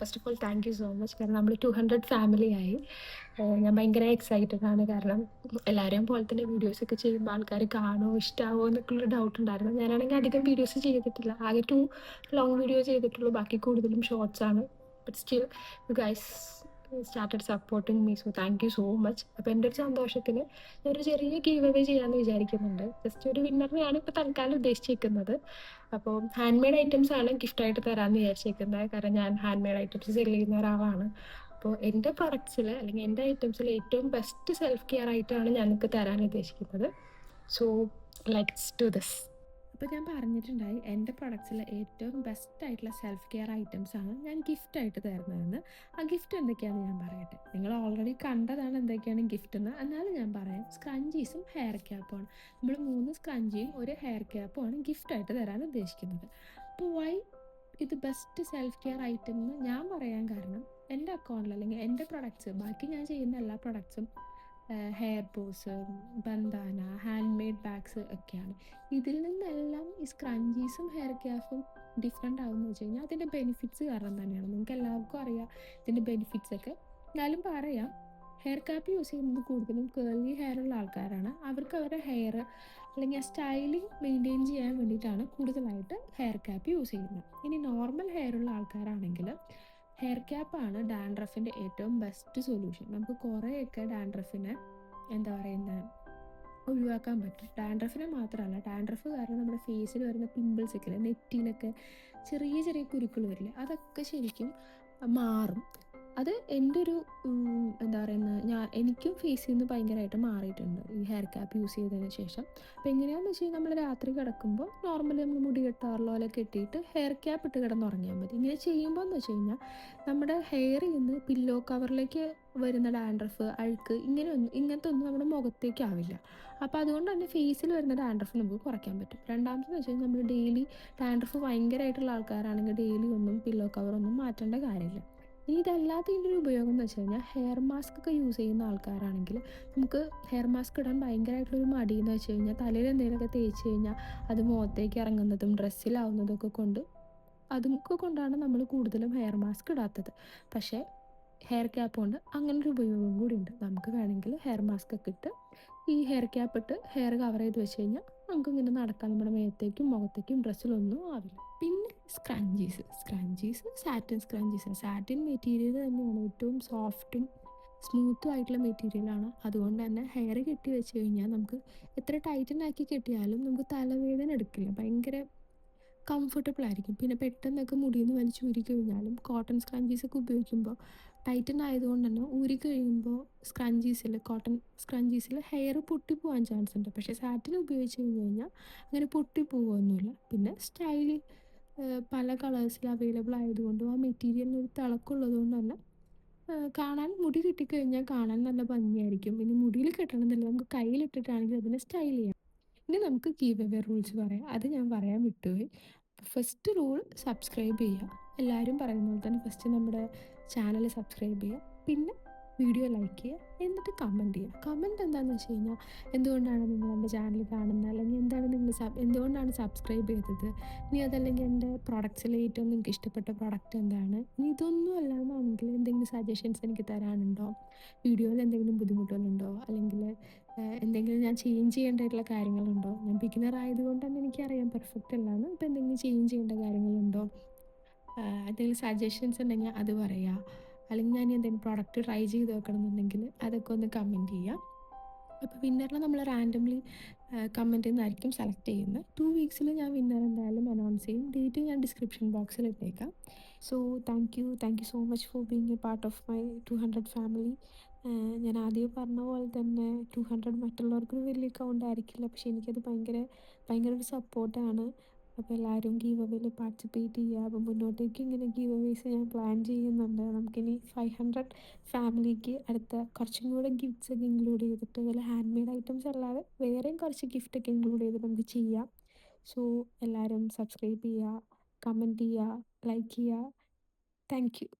First of all thank you so much. കാരണം നമ്മൾ 200 family ആയി. ഞാൻ ഭയങ്കര എക്സൈറ്റഡ് ആണ്. കാരണം എല്ലാവരെയും പോലെ തന്നെ വീഡിയോസൊക്കെ ചെയ്യുമ്പോൾ ആൾക്കാർ കാണുമോ ഇഷ്ടമാവോ എന്നൊക്കെയുള്ള ഡൗട്ട് ഉണ്ടായിരുന്നു. ഞാനാണെങ്കിൽ അധികം വീഡിയോസ് ചെയ്തിട്ടില്ല. ആകെ 2 ലോങ് വീഡിയോ ചെയ്തിട്ടുള്ളൂ. ബാക്കി കൂടുതലും ഷോർട്സ് ആണ്. But still you guys started supporting me. So thank you so much. അപ്പോൾ എൻ്റെ ഒരു സന്തോഷത്തിന് ഞാനൊരു ചെറിയ ഗീവ് അവേ ചെയ്യാമെന്ന് വിചാരിക്കുന്നുണ്ട്. ജസ്റ്റ് ഒരു വിന്നറിനെയാണ് ഇപ്പോൾ തൽക്കാലം ഉദ്ദേശിച്ചിരിക്കുന്നത്. അപ്പോൾ ഹാൻഡ് മെയ്ഡ് ഐറ്റംസ് ആണ് ഗിഫ്റ്റായിട്ട് തരാമെന്ന് വിചാരിച്ചിരിക്കുന്നത്. കാരണം ഞാൻ ഹാൻഡ് മെയ്ഡ് ഐറ്റംസ് സെല് ചെയ്യുന്ന ഒരാളാണ്. അപ്പോൾ എൻ്റെ പ്രൊഡക്ട്സിൽ അല്ലെങ്കിൽ എൻ്റെ ഐറ്റംസിൽ ഏറ്റവും ബെസ്റ്റ് സെൽഫ് കെയർ ആയിട്ടാണ് ഞങ്ങൾക്ക് തരാൻ ഉദ്ദേശിക്കുന്നത്. So let's do this. അപ്പോൾ ഞാൻ പറഞ്ഞിട്ടുണ്ടായി എൻ്റെ പ്രൊഡക്ട്സിൽ ഏറ്റവും ബെസ്റ്റ് ആയിട്ടുള്ള സെൽഫ് കെയർ ഐറ്റംസ് ആണ് ഞാൻ ഗിഫ്റ്റായിട്ട് തരുന്നതെന്ന്. ആ ഗിഫ്റ്റ് എന്തൊക്കെയാണെന്ന് ഞാൻ പറയട്ടെ. നിങ്ങൾ ഓൾറെഡി കണ്ടതാണ് എന്തൊക്കെയാണ് ഗിഫ്റ്റ് എന്ന്. എന്നാലും ഞാൻ പറയാം. സ്ക്രഞ്ചീസും ഹെയർ ക്യാപ്പുമാണ്. നമ്മൾ 3 സ്ക്രഞ്ചിയും ഒരു ഹെയർ ക്യാപ്പുമാണ് ഗിഫ്റ്റായിട്ട് തരാൻ ഉദ്ദേശിക്കുന്നത്. അപ്പോൾ വൈ ഇത് ബെസ്റ്റ് സെൽഫ് കെയർ ഐറ്റം എന്ന് ഞാൻ പറയാൻ കാരണം എൻ്റെ അക്കൗണ്ടിൽ അല്ലെങ്കിൽ എൻ്റെ പ്രൊഡക്ട്സ്, ബാക്കി ഞാൻ ചെയ്യുന്ന എല്ലാ പ്രൊഡക്ട്സും hair bows, bandana, hand made bags ഒക്കെയാണ്. ഇതിൽ നിന്നെല്ലാം ഈ സ്ക്രഞ്ചീസും ഹെയർ ക്യാപ്പും ഡിഫറെൻ്റ് ആകുമെന്ന് വെച്ച് കഴിഞ്ഞാൽ അതിൻ്റെ ബെനിഫിറ്റ്സ് കാരണം തന്നെയാണ്. നിങ്ങൾക്ക് എല്ലാവർക്കും അറിയാം ഇതിൻ്റെ ബെനിഫിറ്റ്സ് ഒക്കെ. എന്നാലും പറയാം. ഹെയർ ക്യാപ്പ് യൂസ് ചെയ്യുന്നത് കൂടുതലും കേർലി ഹെയർ ഉള്ള ആൾക്കാരാണ്. അവർക്ക് അവരുടെ ഹെയർ അല്ലെങ്കിൽ ആ സ്റ്റൈലിംഗ് മെയിൻറ്റെയിൻ ചെയ്യാൻ വേണ്ടിയിട്ടാണ് കൂടുതലായിട്ട് ഹെയർ ക്യാപ്പ് യൂസ് ചെയ്യുന്നത്. ഇനി നോർമൽ ഹെയർ ഉള്ള ആൾക്കാരാണെങ്കിൽ ഹെയർ ക്യാപ്പാണ് ഡാൻഡ്രഫിൻ്റെ ഏറ്റവും ബെസ്റ്റ് സൊല്യൂഷൻ. നമുക്ക് കുറേയൊക്കെ ഡാൻഡ്രഫിനെ എന്താ പറയുന്നത് ഒഴിവാക്കാൻ പറ്റും. ഡാൻഡ്രഫിനെ മാത്രമല്ല, ഡാൻഡ്രഫ് കാരണം നമ്മുടെ ഫേസിൽ വരുന്ന പിമ്പിൾസൊക്കെ ഇല്ലേ, നെറ്റിയിലൊക്കെ ചെറിയ ചെറിയ കുരുക്കൾ വരില്ലേ, അതൊക്കെ ശരിക്കും മാറും. അത് എൻ്റെ ഒരു എന്താ പറയുന്നത്, എനിക്കും ഫേസിൽ നിന്ന് ഭയങ്കരമായിട്ട് മാറിയിട്ടുണ്ട് ഈ ഹെയർ ക്യാപ്പ് യൂസ് ചെയ്തതിന് ശേഷം. അപ്പോൾ എങ്ങനെയാണെന്ന് വെച്ച് കഴിഞ്ഞാൽ നമ്മൾ രാത്രി കിടക്കുമ്പോൾ നോർമലി നമ്മൾ മുടി കെട്ടാറുള്ള പോലെ കെട്ടിയിട്ട് ഹെയർ ക്യാപ്പ് ഇട്ട് കിടന്നുറങ്ങിയാൽ മതി. ഇങ്ങനെ ചെയ്യുമ്പോൾ എന്ന് വെച്ച് കഴിഞ്ഞാൽ നമ്മുടെ ഹെയറിൽ നിന്ന് പില്ലോ കവറിലേക്ക് വരുന്ന ഡാൻഡ്രഫ്, അഴുക്ക് ഇങ്ങനത്തെ ഒന്നും നമ്മുടെ മുഖത്തേക്ക് ആവില്ല. അപ്പോൾ അതുകൊണ്ട് തന്നെ ഫേസിൽ വരുന്ന ഡാൻഡ്രഫ് നമുക്ക് കുറയ്ക്കാൻ പറ്റും. രണ്ടാമതെന്ന് വെച്ച് കഴിഞ്ഞാൽ നമ്മൾ ഡെയിലി ഡാൻഡ്രഫ് ഭയങ്കരമായിട്ടുള്ള ആൾക്കാരാണെങ്കിൽ ഡെയിലി ഒന്നും പില്ലോ കവറൊന്നും മാറ്റേണ്ട കാര്യമില്ല. ഇനി ഇതല്ലാതെ ഇതിൻ്റെ ഒരു ഉപയോഗം എന്ന് വെച്ച് കഴിഞ്ഞാൽ ഹെയർ മാസ്ക് ഒക്കെ യൂസ് ചെയ്യുന്ന ആൾക്കാരാണെങ്കിൽ നമുക്ക് ഹെയർ മാസ്ക് ഇടാൻ ഭയങ്കരമായിട്ടുള്ളൊരു മടിയെന്ന് വെച്ച് കഴിഞ്ഞാൽ തലയിൽ എന്തെങ്കിലുമൊക്കെ തേച്ച് കഴിഞ്ഞാൽ അത് മുഖത്തേക്ക് ഇറങ്ങുന്നതും ഡ്രസ്സിലാവുന്നതും ഒക്കെ കൊണ്ട് അതൊക്കെ കൊണ്ടാണ് നമ്മൾ കൂടുതലും ഹെയർ മാസ്ക് ഇടാത്തത്. പക്ഷേ ഹെയർ ക്യാപ്പ് കൊണ്ട് അങ്ങനൊരു ഉപയോഗം കൂടി ഉണ്ട്. നമുക്ക് വേണമെങ്കിൽ ഹെയർ മാസ്ക് ഒക്കെ ഇട്ട് ഈ ഹെയർ ക്യാപ്പ് ഇട്ട് ഹെയർ കവർ ചെയ്ത് വെച്ച് കഴിഞ്ഞാൽ നമുക്കിങ്ങനെ നടക്കാം. നമ്മുടെ മേത്തേക്കും മുഖത്തേക്കും ഡ്രസ്സിലൊന്നും ആവില്ല. പിന്നെ സ്ക്രഞ്ചീസ് സാറ്റിൻ സ്ക്രഞ്ചീസാണ്. സാറ്റിൻ മെറ്റീരിയൽ തന്നെയാണ് ഏറ്റവും സോഫ്റ്റും സ്മൂത്തും ആയിട്ടുള്ള മെറ്റീരിയലാണ്. അതുകൊണ്ട് തന്നെ ഹെയർ കെട്ടി വെച്ച് കഴിഞ്ഞാൽ നമുക്ക് എത്ര ടൈറ്റനാക്കി കെട്ടിയാലും നമുക്ക് തലവേദന എടുക്കില്ല. ഭയങ്കര കംഫർട്ടബിൾ ആയിരിക്കും. പിന്നെ പെട്ടെന്നൊക്കെ മുടിയിൽ നിന്ന് വലിച്ചൂരി കഴിഞ്ഞാലും കോട്ടൺ സ്ക്രഞ്ചീസൊക്കെ ഉപയോഗിക്കുമ്പോൾ ടൈറ്റൻ ആയതുകൊണ്ട് തന്നെ ഊരി കഴിയുമ്പോൾ കോട്ടൺ സ്ക്രഞ്ചീസിൽ ഹെയർ പൊട്ടിപ്പോവാൻ ചാൻസ് ഉണ്ട്. പക്ഷേ സാറ്റിൻ ഉപയോഗിച്ച് കഴിഞ്ഞ് കഴിഞ്ഞാൽ അങ്ങനെ പൊട്ടിപ്പോവുകയൊന്നുമില്ല. പിന്നെ പല കളേഴ്സിൽ അവൈലബിൾ ആയതുകൊണ്ടും ആ മെറ്റീരിയലിന് ഒരു തിളക്കമുള്ളത് കൊണ്ട് തന്നെ കാണാൻ മുടി കെട്ടിക്കഴിഞ്ഞാൽ കാണാൻ നല്ല ഭംഗിയായിരിക്കും. ഇനി മുടിയിൽ കെട്ടണമെന്നില്ല, നമുക്ക് കയ്യിലിട്ടിട്ടാണെങ്കിൽ അതിനെ സ്റ്റൈൽ ചെയ്യാം. ഇനി നമുക്ക് ഗീവ് അവേ റൂൾസ് പറയാം. അത് ഞാൻ പറയാൻ വിട്ടുപോയി. ഫസ്റ്റ് റൂൾ സബ്സ്ക്രൈബ് ചെയ്യുക. എല്ലാവരും പറയുന്ന പോലെ തന്നെ ഫസ്റ്റ് നമ്മുടെ ചാനൽ സബ്സ്ക്രൈബ് ചെയ്യുക. പിന്നെ വീഡിയോ ലൈക്ക് ചെയ്യുക. എന്നിട്ട് കമൻറ്റ് ചെയ്യുക. കമൻറ്റ് എന്താണെന്ന് വെച്ച് കഴിഞ്ഞാൽ എന്തുകൊണ്ടാണ് നിങ്ങൾ എൻ്റെ ചാനൽ കാണുന്നത്, അല്ലെങ്കിൽ എന്തുകൊണ്ടാണ് സബ്സ്ക്രൈബ് ചെയ്തത്, ഇനി അതല്ലെങ്കിൽ എൻ്റെ പ്രൊഡക്ട്സിൽ ഏറ്റവും നിങ്ങൾക്ക് ഇഷ്ടപ്പെട്ട പ്രൊഡക്റ്റ് എന്താണ്, ഇനി ഇതൊന്നും അല്ലാന്നാണെങ്കിൽ എന്തെങ്കിലും സജഷൻസ് എനിക്ക് തരാനുണ്ടോ, വീഡിയോയിൽ എന്തെങ്കിലും ബുദ്ധിമുട്ടുകളുണ്ടോ, അല്ലെങ്കിൽ എന്തെങ്കിലും ഞാൻ ചേഞ്ച് ചെയ്യേണ്ടതായിട്ടുള്ള കാര്യങ്ങളുണ്ടോ. ഞാൻ ബിഗിനർ ആയതുകൊണ്ട് തന്നെ എനിക്കറിയാം പെർഫെക്റ്റ് അല്ലാന്ന്. ഇപ്പോൾ എന്തെങ്കിലും ചേഞ്ച് ചെയ്യേണ്ട കാര്യങ്ങളുണ്ടോ, എന്തെങ്കിലും സജഷൻസ് ഉണ്ടെങ്കിൽ അത് പറയുക. അല്ലെങ്കിൽ ഞാൻ എന്തെങ്കിലും പ്രോഡക്റ്റ് ട്രൈ ചെയ്ത് നോക്കണമെന്നുണ്ടെങ്കിൽ അതൊക്കെ ഒന്ന് കമൻറ്റ് ചെയ്യുക. അപ്പോൾ വിന്നറിനെ നമ്മൾ റാൻഡംലി കമൻറ്റിൽ നിന്നായിരിക്കും സെലക്ട് ചെയ്യുന്നത്. 2 വീക്സിൽ ഞാൻ വിന്നർ എന്തായാലും അനൗൺസ് ചെയ്യും. ഡേറ്റ് ഞാൻ ഡിസ്ക്രിപ്ഷൻ ബോക്സിൽ ഇട്ടേക്കാം. So thank you so much for being A part of my 200 family. ഞാൻ ആദ്യം പറഞ്ഞ പോലെ തന്നെ 200 മറ്റുള്ളവർക്കൊരു വലിയ കൗണ്ട് ആയിരിക്കില്ല. പക്ഷേ എനിക്കത് ഭയങ്കര ഒരു സപ്പോർട്ടാണ്. അപ്പോൾ എല്ലാവരും ഗീവ് അവേയിൽ പാർട്ടിസിപ്പേറ്റ് ചെയ്യുക. അപ്പോൾ മുന്നോട്ടേക്ക് ഇങ്ങനെ ഗീവ് അവേസ് ഞാൻ പ്ലാൻ ചെയ്യുന്നുണ്ട്. നമുക്കിനി 500 ഫാമിലിക്ക് അടുത്ത കുറച്ചും കൂടെ ഗിഫ്റ്റ്സ് ഒക്കെ ഇൻക്ലൂഡ് ചെയ്തിട്ട്, അതുപോലെ ഹാൻഡ് മെയ്ഡ് ഐറ്റംസ് അല്ലാതെ വേറെയും കുറച്ച് ഗിഫ്റ്റൊക്കെ ഇൻക്ലൂഡ് ചെയ്തിട്ട് നമുക്ക് ചെയ്യാം. സോ എല്ലാവരും സബ്സ്ക്രൈബ് ചെയ്യുക, കമൻറ്റ് ചെയ്യുക, ലൈക്ക് ചെയ്യുക. Thank you.